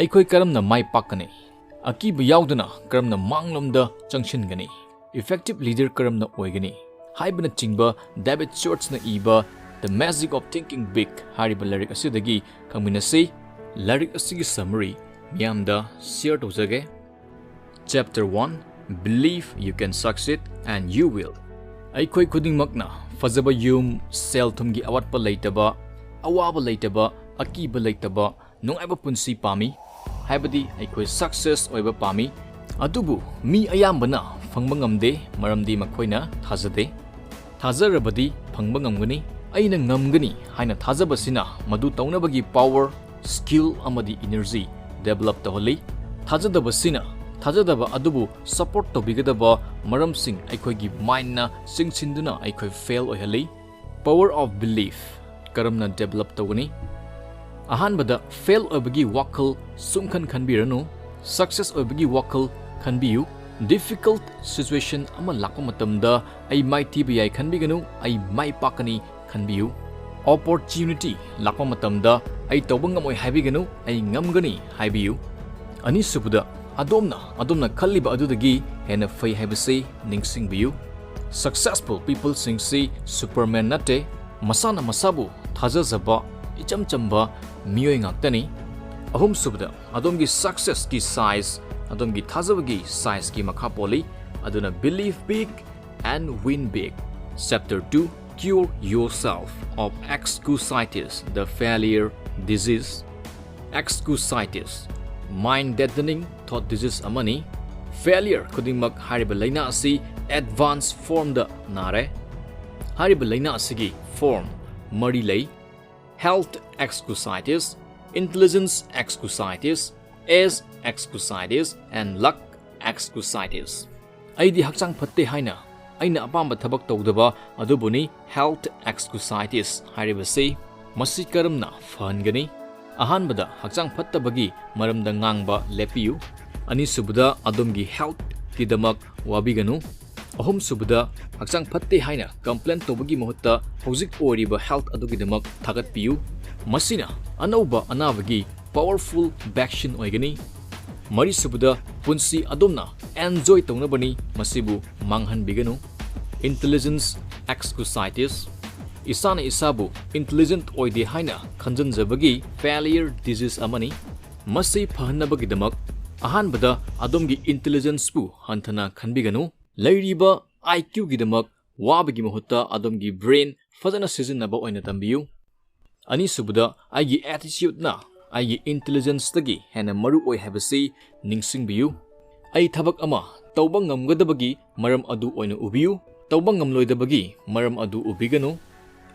ꯑꯩꯈꯣꯏ ꯀꯔꯝꯅ ꯃꯥꯏ ꯄꯥꯛꯀꯅꯤ ꯑꯀꯤꯕ ꯌꯥꯎꯗꯅ ꯀꯔꯝꯅ ꯃꯥꯡꯂꯣꯝꯗ ꯆꯪꯁꯤꯟꯒꯅꯤ ꯏꯐꯦꯛꯇꯤꯕ ꯂꯤꯗꯔ ꯀꯔꯝꯅ ꯑꯣꯏꯒꯅꯤ ꯍꯥꯏꯕꯅꯆꯤꯡꯕ ꯗꯦꯕꯤꯗ ꯁ꯭ꯋꯥꯔꯠꯁꯅ ꯏꯕ ꯗ ꯃꯦꯖꯤꯛ ꯑꯣꯐ ꯊꯤꯡꯀꯤꯡ ꯕꯤగ్ ꯍꯥꯏꯔꯤꯕ ꯂꯥꯏꯔꯤꯛ ꯑꯁꯤꯗꯒꯤ ꯈꯪꯃꯤꯟꯅꯁꯤ ꯂꯥꯏꯔꯤꯛ ꯑꯁꯤꯒꯤ ꯁꯝꯃꯔꯤ ꯃꯤꯌꯥꯝꯗ ꯁꯤꯌꯔ ꯇꯧꯖꯒꯦ chapter 1 Believe you can succeed and you will ꯑꯩꯈꯣꯏ ꯈꯨꯗꯤꯡꯃꯛꯅ ꯐꯖꯕ ꯌꯨꯝ ꯁꯦꯜ ꯊꯨꯝꯒꯤ ꯑꯋꯥꯠꯄ ꯂꯩꯇꯕ ꯑꯋꯥꯕ ꯂꯩꯇꯕ ꯑꯀꯤꯕ ꯂꯩꯇꯕ ꯅꯨꯡꯉꯥꯏꯕ ꯄꯨꯟꯁꯤ ꯄꯥꯝꯃꯤ ꯍꯥꯏꯕꯗꯤ ꯑꯩꯈꯣꯏ ꯁꯛꯁꯦꯁ ꯑꯣꯏꯕ ꯄꯥꯝꯃꯤ ꯑꯗꯨꯕꯨ ꯃꯤ ꯑꯌꯥꯝꯕꯅ ꯐꯪꯕ ꯉꯝꯗꯦ ꯃꯔꯝꯗꯤ ꯃꯈꯣꯏꯅ ꯊꯥꯖꯗꯦ ꯊꯥꯖꯔꯕꯗꯤ ꯐꯪꯕ ꯉꯝꯒꯅꯤ ꯑꯩꯅ ꯉꯝꯒꯅꯤ ꯍꯥꯏꯅ ꯊꯥꯖꯕꯁꯤꯅ ꯃꯗꯨ ꯇꯧꯅꯕꯒꯤ ꯄꯥꯋꯔ ꯁ꯭ꯀꯤꯜ ꯑꯃꯗꯤ ꯏꯅꯔꯖꯤ ꯗꯦꯚꯦꯂꯞ ꯇꯧꯍꯜꯂꯤ ꯊꯥꯖꯗꯕꯁꯤꯅ ꯊꯥꯖꯗꯕ ꯑꯗꯨꯕు ꯁꯄꯣꯔꯠ ꯇꯧꯕꯤꯒꯗꯕ ꯃꯔꯝꯁꯤꯡ ꯑꯩꯈꯣꯏꯒꯤ ꯃꯥꯏꯟꯗꯅ ꯆꯤꯡꯁꯤꯟꯗꯨꯅ ꯑꯩꯈꯣꯏ ꯐꯦꯜ ꯑꯣꯏꯍꯜꯂꯤ ꯄꯥꯋꯔ ꯑꯣꯐ ꯕꯤꯂꯤꯐ ꯀꯔꯝꯅ ꯗꯦꯚꯦꯂꯞ ꯇꯧꯒꯅꯤ ꯑꯍꯥꯟꯕꯗ ꯐꯦꯜ ꯑꯣꯏꯕꯒꯤ ꯋꯥꯈꯜ ꯁꯨꯡꯈꯟ ꯈꯟꯕꯤꯔꯅꯨ ꯁꯛꯁꯦꯁ ꯑꯣꯏꯕꯒꯤ ꯋꯥꯈꯜ ꯈꯟꯕꯤꯌꯨ ꯗꯤꯐꯤꯀꯜꯠ ꯁꯤꯆꯨꯋꯦꯁꯟ ꯑꯃ ꯂꯥꯛꯄ ꯃꯇꯝꯗ ꯑꯩ ꯃꯥꯏꯊꯤꯕ ꯌꯥꯏ ꯈꯟꯕꯤꯒꯅꯨ ꯑꯩ ꯃꯥꯏ ꯄꯥꯛꯀꯅꯤ ꯈꯟꯕꯤꯌꯨ ꯑꯣꯄꯣꯔꯆꯨꯅꯤꯇꯤ ꯂꯥꯛꯄ ꯃꯇꯝꯗ ꯑꯩ ꯇꯧꯕ ꯉꯝꯃꯣꯏ ꯍꯥꯏꯕꯤꯒꯅꯨ ꯑꯩ ꯉꯝꯒꯅꯤ ꯍꯥꯏꯕꯤꯌꯨ ꯑꯅꯤꯁꯨꯕꯗ ꯑꯗꯣꯝꯅ ꯈꯜꯂꯤꯕ ꯑꯗꯨꯗꯒꯤ ꯍꯦꯟꯅ ꯐꯩ ꯍꯥꯏꯕꯁꯤ ꯅꯤꯡꯁꯤꯡꯕꯤꯌꯨ ꯁꯛꯁꯦꯁꯐꯨꯜ ꯄꯤꯄꯜꯁꯤꯡꯁꯤ ꯁꯨꯄꯔꯃꯦꯟ ꯅꯠꯇꯦ ꯃꯁꯥꯅ ꯃꯁꯥꯕꯨ ꯊꯥꯖꯖꯕ ꯏꯆꯝ ꯆꯝꯕ ꯃꯤꯑꯣꯏ ꯉꯥꯛꯇꯅꯤ ꯑꯍꯨꯝꯁꯨꯕꯗ ꯑꯗꯣꯝꯒꯤ ꯁꯛꯁꯦꯁꯀꯤ ꯁꯥꯏꯖ ꯑꯗꯣꯝꯒꯤ ꯊꯥꯖꯕꯒꯤ ꯁꯥꯏꯖꯀꯤ ꯃꯈꯥ ꯄꯣꯜꯂꯤ ꯑꯗꯨꯅ ꯕꯤꯂꯤeve big and win big Chapter 2 Cure yourself of Excusitis the failure disease Excusitis mind deadening thought disease amani failure khudingmak hariba laina asi advanced form da nare hariba laina asigi form mari lei health excusitis intelligence excusitis age excusitis and luck excusitis aidi hakchang phatte haina aina apamba thabak tawdaba adubuni health excusitis haribasi masi karamna fahangani ahanbada hakchang phattabagi maramda ngangba lepiyu anisubada adomgi health kidamak wabiganu ahumsubada hakchang phatte haina complain tawbagi mahutta hojik oriba health adugidamak thagatpiyu masina anauba anabagi powerful vaccine oigani marisubada punsi adomna enjoy tawnabani masibu manghanbiganu intelligence excusitis isana isabu intelligent oide haina khanjanjabagi failure disease amani masi phahannabagidamak ahanbada adomgi intelligence bu hanthana khanbiganu leiriba IQ gidamak wabagi mahutta adomgi brain fajana sijinnaba oina tambiyu anisubada aigi attitude na aigi intelligence tagi hena maru oi habasi ningsingbiyu ai thabak ama tawba ngamgadabagi maram adu oina ubiyu tawba ngamloidabagi maram adu ubiganu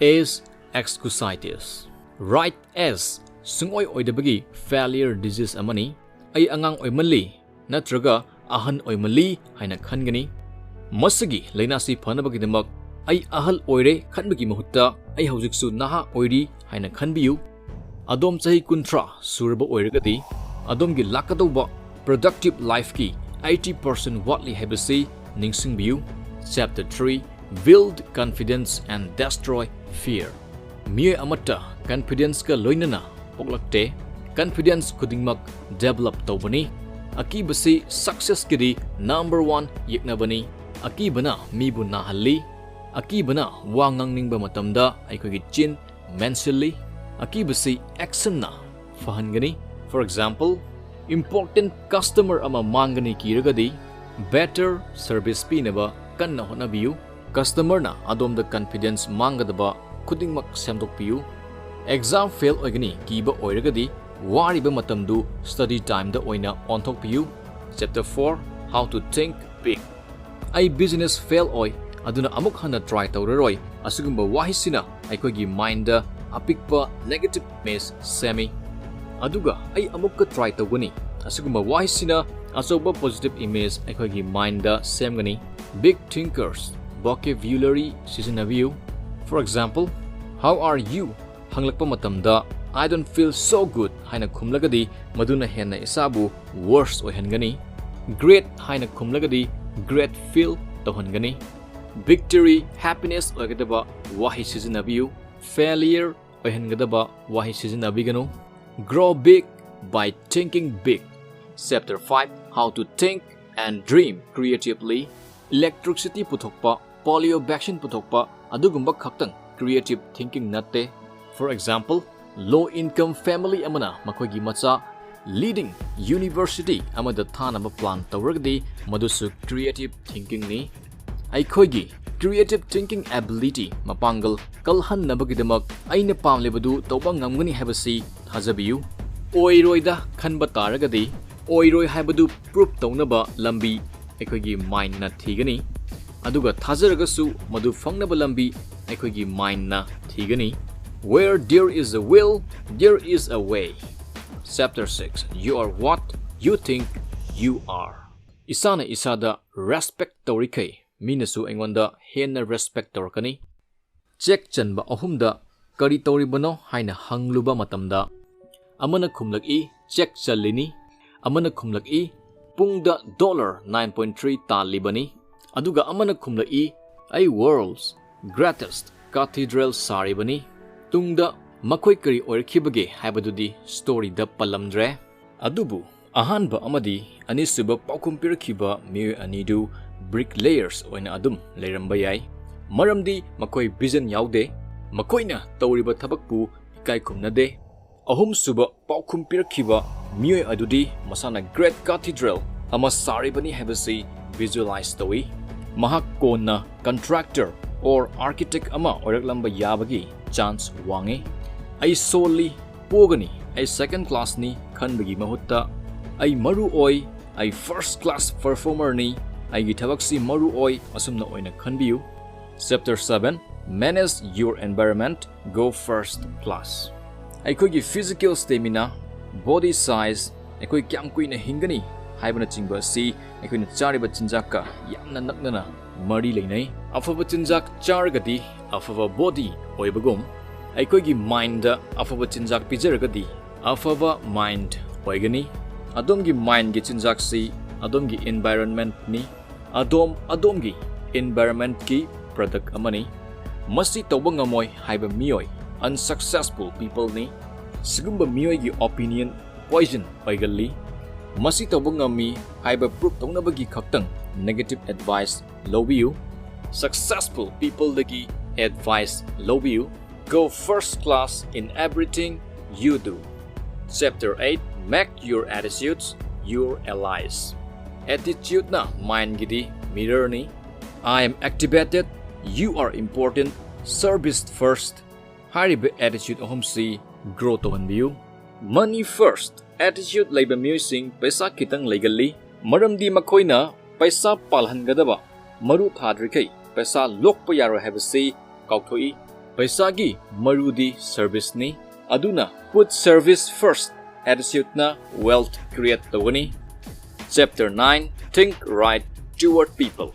is excusitis right as sungoi oidabagi failure disease amani ai angang oimalli natraga ahan oimalli haina khangani masagi lainasi phanabagi ai ahal oire khanbagi mahutta ai hojiksu naha oiri haina khanbiyu adom chahi kunthra surba oiragadi adomgi lakadauba productive life ki 80% watli habasi ningsingbiyu chapter 3 build confidence and destroy fear miye amata confidence ka loinana poklakte confidence khudingmak develop tawbani akibasi success kidi number 1 yeknabani akibana mibu nahalli akibana wangang ningba matamda aikogi chin mentally akibasi action na fahangani for example important customer ama mangani kiragadi better service pinaba kanna honabiyu customer na adomda confidence mangadaba khudingmak semdokpiyu exam fail oigani kiba oiragadi wariba matamdu study time da oina onthokpiyu chapter 4 how to think big ai business fail oi aduna amuk hana try tawraroi asugumba wahisina aikogi mind da apikpa negative image semi aduga ai amukka try tawgani asugumba wahisina asoba positive image aikogi mind da semgani big thinkers vocabulary sizinabiyu for example how are you hanglakpa matamda I don't feel so good haina khumlagadi maduna henna isabu worse oihangani great haina khumlagadi great feel tohangani victory happiness oigadaba wahi sizinabiyu failure oihangadaba wahi sizinabiganu grow big by thinking big. Chapter 5 How to Think and Dream Creatively. Electricity puthokpa, polio vaccine puthokpa, adugumba khaktang creative thinking natte. For example, low-income family amana makoigi macha leading university amada thanaba plan tawragdi madusu creative thinking ni. Aikoigi creative thinking ability mapangal kalhannabagidamak aina pamlebadu tawba ngamgani habasi thajabiyu. Oiroida khanba taragadi oiroi habadu proof tawnaba lambi aikoigi mind na thigani. Aduga thajaragassu madu fangnaba lambi aikoigi mind na thigani. Where there is a will, there is a way. Chapter 6 You are what you think you are. Isana isada respect tawrikai minasu aingonda henna respect tawrakani. Check chanba ahumda kari tawribano haina hangluba matamda amana khumlaki check chalini amana khumlaki pungda $9.3 talibani aduga amana khumlaki ai world's greatest cathedral saribani. Tungda makoi kari oirkhibage habadudi story da palamdre adubu ahanba amadi anisuba paukumpirkhiba mi anidu bricklayers oina adum leiramba yai maramdi makoi vision yaude makoina tawriba thabakpu ikai khumnade ahum suba paukumpirkhiba mi adudi masana great cathedral ama saribani habasi visualize tawi mahak konna contractor or architect ama oraklamba yabagi chance wange. I solely pogani I second class ni khanbagi mahutta I maru oi I first class performer ni I gi thabaksi maru oi asumna oina khanbiu. Chapter 7 Manage your environment, go first class. Aikoi gi physical stamina, body size, aikoi kyam kuina hingani haibana chingba si aikoina chariba chinjaka yamna naknana mari leinai. Afaba chinjak chargadi afaba body oibagum aikoigi mind da afaba chinjak pijaragadi afaba mind oigani. Adomgi mind gi chinjak si adomgi environment ni adomgi environment ki product amani. Masi tawba ngamoi haiba mioi unsuccessful people ni sigumba mioi gi opinion poison oigali. Masi tawba ngami haiba proof tawnabagi khaktang negative advice lobiu. Successful people dagi advice lobiu. Go first class in everything you do. Chapter 8 Make your attitudes your allies. Attitude na mind gidi mirror ni. I am activated, you are important, service first. Haribe attitude ahumsi grow to hanbiu. Money first. Attitude laiba musing paisa kitang legali. Maramdi makoina paisa palhangadaba. Maru thadrikai paisa lokpa yaro habasi kauthoi. Paisagi marudi service ni aduna put service first attitude na wealth create tawani. Chapter 9 Think right toward people.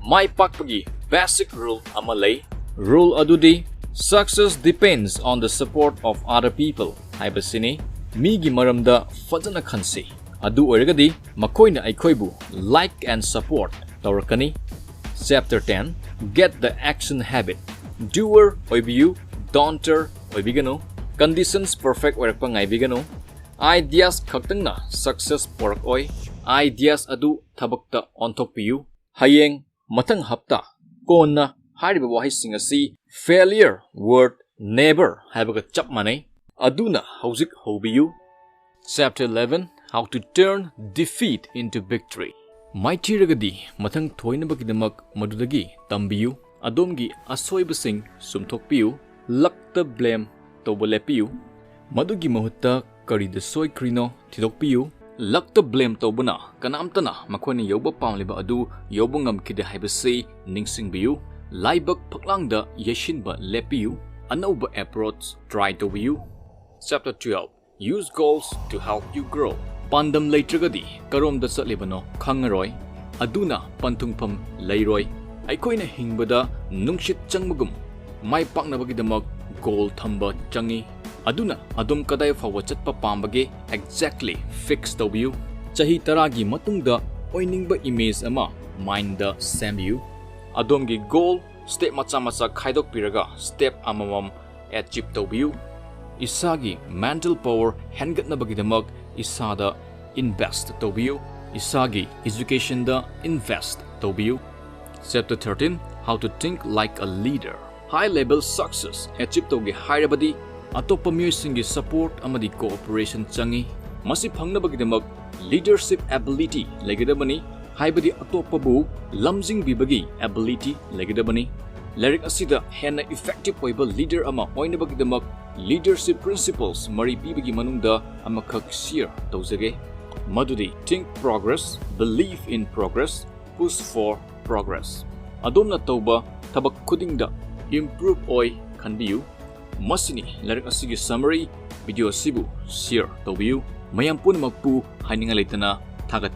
Mai pakpagi basic rule amalay. Rule adudi success depends on the support of other people haibasini migi maramda fajana khansi adu oiragadi makoina aikoibu like and support tawrakani. Chapter 10 Get the action habit. Doer oibiu, don'ter oibigano. Conditions perfect oirakpa ngaibigano. Ideas khaktangna success porak oi. Ideas adu thabakta onthokpiu. Hayeng mathang hapta konna hariba wahising asi failure word never habaga chap manai aduna hauzik hobiu. Chapter 11 How to turn defeat into victory. Maitiragadi mathang thoinabagidamak madudagi tambiu. Adomgi asoibasing sumthokpiu. Lakta blame toba lepiu. Madugi mahutta karida soi krino thidokpiu. Lakta blame tobuna kanamtana makhona yoba pamliba adu yoba ngamkide haibasi ningsingbiu. Laibak paklangda yashinba lepiu. Anauba approach try tobiu. Chapter 12 Use goals to help you grow. Pandam leitragadi karomda chatlibano khangaroi. Aduna pantungpham leiroi. Aikoina hingbada nungshit changbagum mai paknabagidamak goal thamba changi aduna adum kadai fawa chatpa pambage exactly fix tobiu. Chahi taragi matungda oiningba image ama mind da sembiu. Adomgi goal step macha macha khaidok piraga step amamam achieve tobiu. isagi mental power hengatnabagidamak isada invest tawbiyu. Isagi education da invest tawbiyu. Chapter 13, how to think like a leader. High level success achieve tawgi hairabadi atopa miyusingi support amadi cooperation changi. Masi phangnabagidamag leadership ability legidabani haibadi atopabu lamjing bibagi ability legidabani. Lyric asida henna effective oiba leader ama oinabagidamak leadership principles mari pibagi manungda amakak share tawjage. Madudi think progress, believe in progress, push for progress. Adomna tauba tabak kudingda improve oi khanbiyu. Masini lyric asigi summary video asibu share tawbiyu. Mayam punamakpu haininga leitana thagat